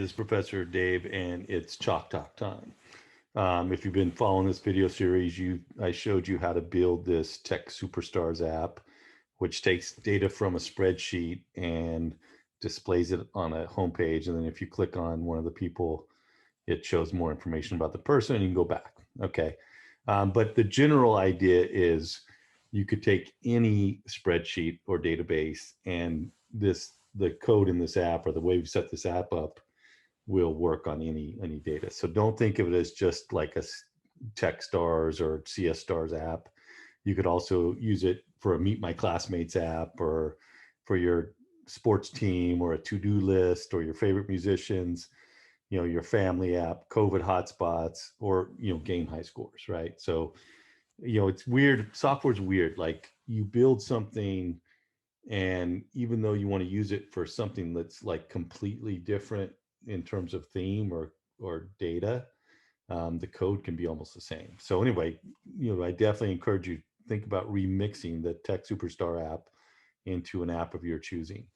This is Professor Dave, and it's Chalk Talk time. If you've been following this video series, I showed you how to build this Tech Superstars app, which takes data from a spreadsheet and displays it on a homepage. And then if you click on one of the people, it shows more information about the person, and you can go back. Okay, but the general idea is you could take any spreadsheet or database, and the code in this app or the way we set this app up will work on any data. So don't think of it as just like a Techstars or CS Stars app. You could also use it for a Meet My Classmates app, or for your sports team, or a to-do list, or your favorite musicians, your family app, COVID hotspots, or game high scores, right? So it's weird. Software's weird. Like, you build something, and even though you want to use it for something that's like completely different in terms of theme or data, the code can be almost the same. So anyway, I definitely encourage you to think about remixing the Tech Superstar app into an app of your choosing.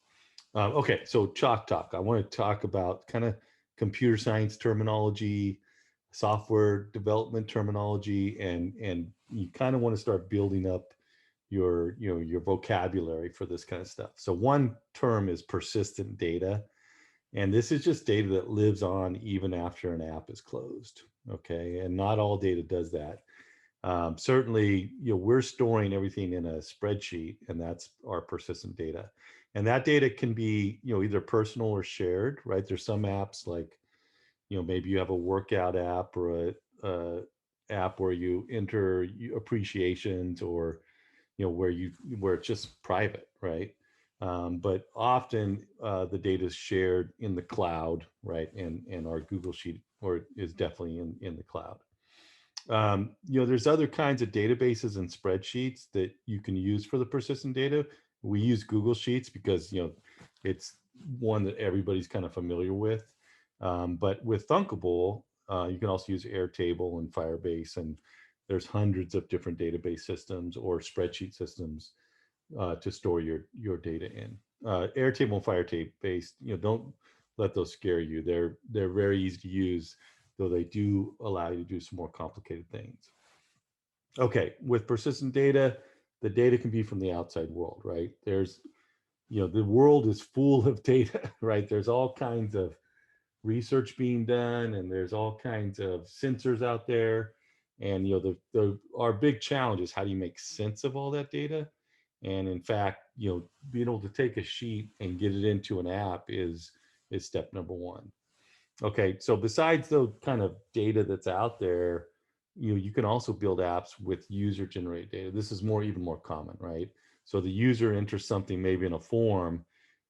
Okay, so Chalk Talk. I want to talk about kind of computer science terminology, software development terminology, and you kind of want to start building up your vocabulary for this kind of stuff. So one term is persistent data, and this is just data that lives on even after an app is closed. Okay, and not all data does that. Certainly, we're storing everything in a spreadsheet, and that's our persistent data. And that data can be, either personal or shared, right? There's some apps like, maybe you have a workout app, or a app where you enter appreciations, or where it's just private, right? But often the data is shared in the cloud, right? And our Google Sheet or is definitely in the cloud. There's other kinds of databases and spreadsheets that you can use for the persistent data. We use Google Sheets because it's one that everybody's kind of familiar with. But with Thunkable, you can also use Airtable and Firebase, and there's hundreds of different database systems or spreadsheet systems to store your data in. Airtable and Firebase, don't let those scare you. They're very easy to use, though they do allow you to do some more complicated things. Okay, with persistent data, the data can be from the outside world, right? The world is full of data, right? There's all kinds of research being done, and there's all kinds of sensors out there. And our big challenge is, how do you make sense of all that data? And in fact, being able to take a sheet and get it into an app is step number one. Okay, so besides the kind of data that's out there, you can also build apps with user generated data. This is even more common, right? So the user enters something maybe in a form,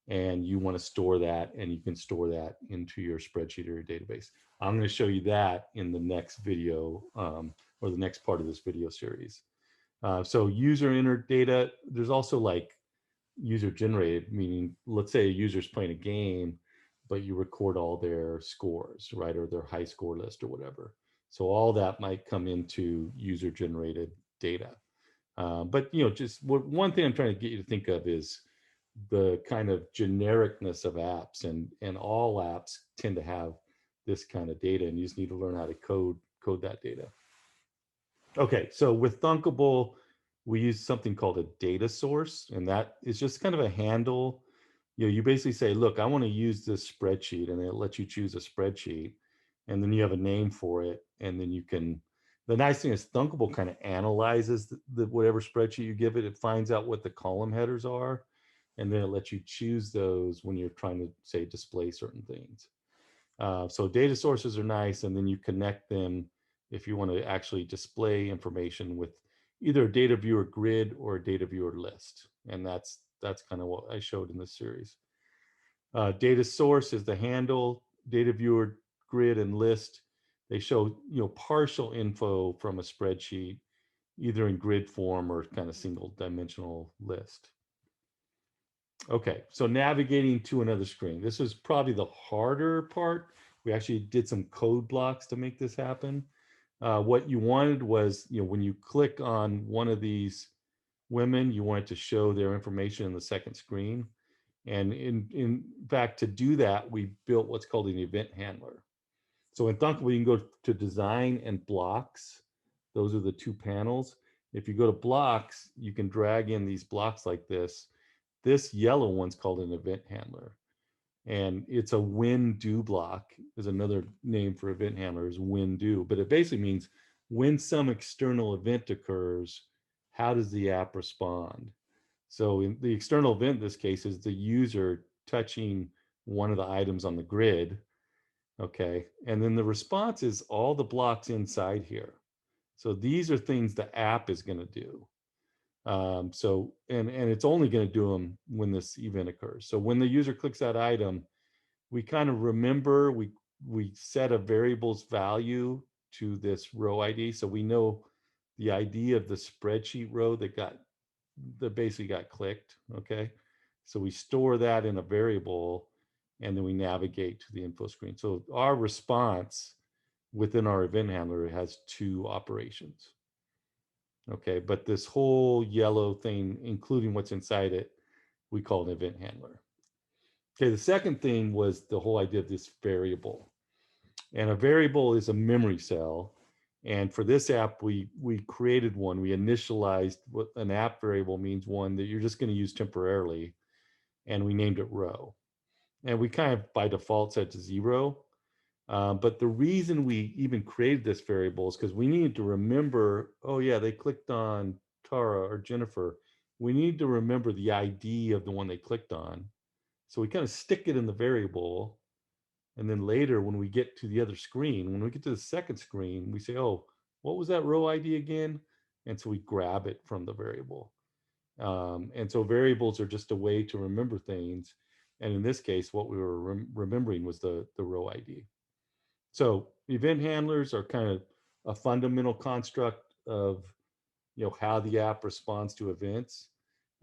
and you want to store that, and you can store that into your spreadsheet or your database. I'm going to show you that in the next video, or the next part of this video series. So user entered data, there's also like user generated, meaning let's say a user's playing a game, but you record all their scores, right? Or their high score list or whatever. So all that might come into user generated data. But just one thing I'm trying to get you to think of is the kind of genericness of apps, and all apps tend to have this kind of data, and you just need to learn how to code that data. Okay, so with Thunkable, we use something called a data source, and that is just kind of a handle. You basically say, look, I want to use this spreadsheet, and it lets you choose a spreadsheet, and then you have a name for it, and then you can. The nice thing is Thunkable kind of analyzes the whatever spreadsheet you give it. It finds out what the column headers are, and then it lets you choose those when you're trying to, say, display certain things. So data sources are nice, and then you connect them if you want to actually display information with either a data viewer grid or a data viewer list. And that's kind of what I showed in this series. Data source is the handle, data viewer grid and list. They show partial info from a spreadsheet, either in grid form or kind of single dimensional list. Okay, so navigating to another screen. This is probably the harder part. We actually did some code blocks to make this happen. What you wanted was, when you click on one of these women, you want it to show their information in the second screen. And in fact, to do that, we built what's called an event handler. So in Thunkable, you can go to design and blocks. Those are the two panels. If you go to blocks, you can drag in these blocks like this. This yellow one's called an event handler. And it's a when do block is another name for event handler is when do, but it basically means when some external event occurs, how does the app respond? So in the external event in this case is the user touching one of the items on the grid. Okay. And then the response is all the blocks inside here. So these are things the app is going to do. And it's only going to do them when this event occurs. So when the user clicks that item, we kind of remember we set a variable's value to this row ID. So we know the ID of the spreadsheet row that basically got clicked. Okay. So we store that in a variable and then we navigate to the info screen. So our response within our event handler has two operations. Okay, but this whole yellow thing, including what's inside it, we call an event handler. Okay, the second thing was the whole idea of this variable. And a variable is a memory cell. And for this app, we created one. We initialized what an app variable means, one that you're just going to use temporarily. And we named it row. And we kind of by default set to 0. But the reason we even created this variable is because we needed to remember, oh yeah, they clicked on Tara or Jennifer. We need to remember the ID of the one they clicked on. So we kind of stick it in the variable. And then later when we get to the other screen, when we get to the second screen, we say, oh, what was that row ID again? And so we grab it from the variable. And so variables are just a way to remember things. And in this case, what we were remembering was the row ID. So event handlers are kind of a fundamental construct of how the app responds to events,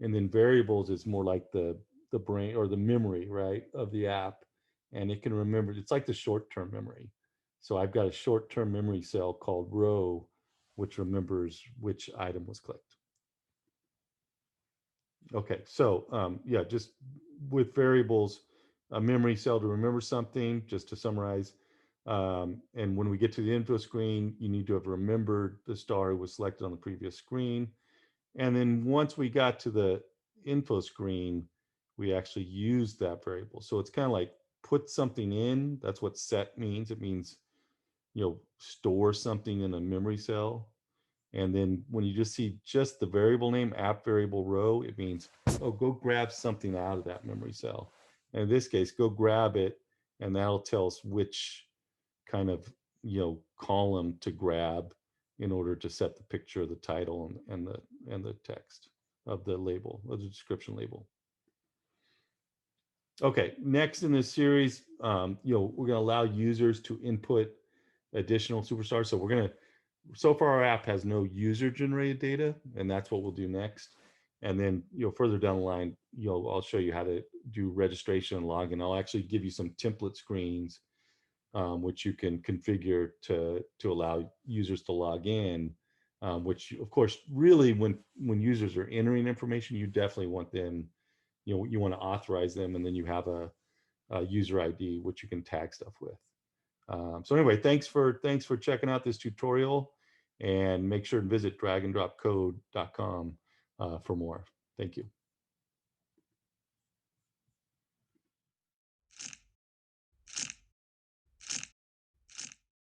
and then variables is more like the brain or the memory, right, of the app, and it can remember. It's like the short-term memory. So I've got a short-term memory cell called row, which remembers which item was clicked. Okay, so yeah, just with variables, a memory cell to remember something, just to summarize. And when we get to the info screen, you need to have remembered the star was selected on the previous screen. And then once we got to the info screen, we actually use that variable. So it's kind of like put something in. That's what set means. It means, store something in a memory cell. And then when you just see just the variable name, app variable row, it means, oh, go grab something out of that memory cell. And in this case, go grab it, and that'll tell us which kind of column to grab in order to set the picture of the title and the text of the label, of the description label. Okay, next in this series, we're going to allow users to input additional superstars. So far our app has no user generated data, and that's what we'll do next. And then further down the line, I'll show you how to do registration and login. I'll actually give you some template screens which you can configure to allow users to log in, which of course really when users are entering information, you definitely want them, you want to authorize them, and then you have a user ID which you can tag stuff with. So anyway, thanks for checking out this tutorial, and make sure to visit draganddropcode.com for more. Thank you.